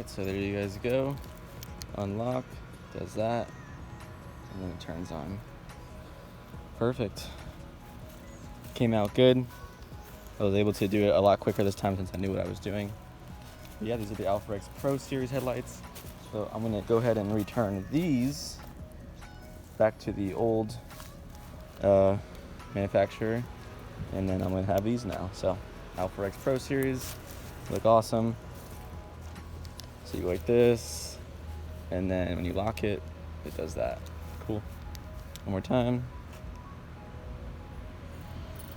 So there you guys go. Unlock, does that, and then it turns on. Perfect. Came out good. I was able to do it a lot quicker this time since I knew what I was doing. But yeah, these are the Alpharex Pro Series headlights. So I'm gonna go ahead and return these back to the old manufacturer, and then I'm gonna have these now. So Alpharex Pro Series look awesome. So you like this, and then when you lock it, it does that. Cool. One more time.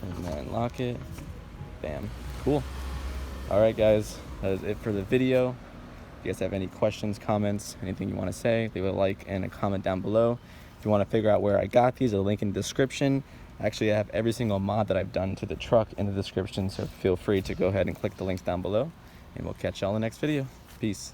And then lock it. Bam. Cool. Alright guys, that is it for the video. If you guys have any questions, comments, anything you want to say, leave a like and a comment down below. If you want to figure out where I got these, there's a link in the description. Actually, I have every single mod that I've done to the truck in the description, so feel free to go ahead and click the links down below. And we'll catch y'all in the next video. Peace.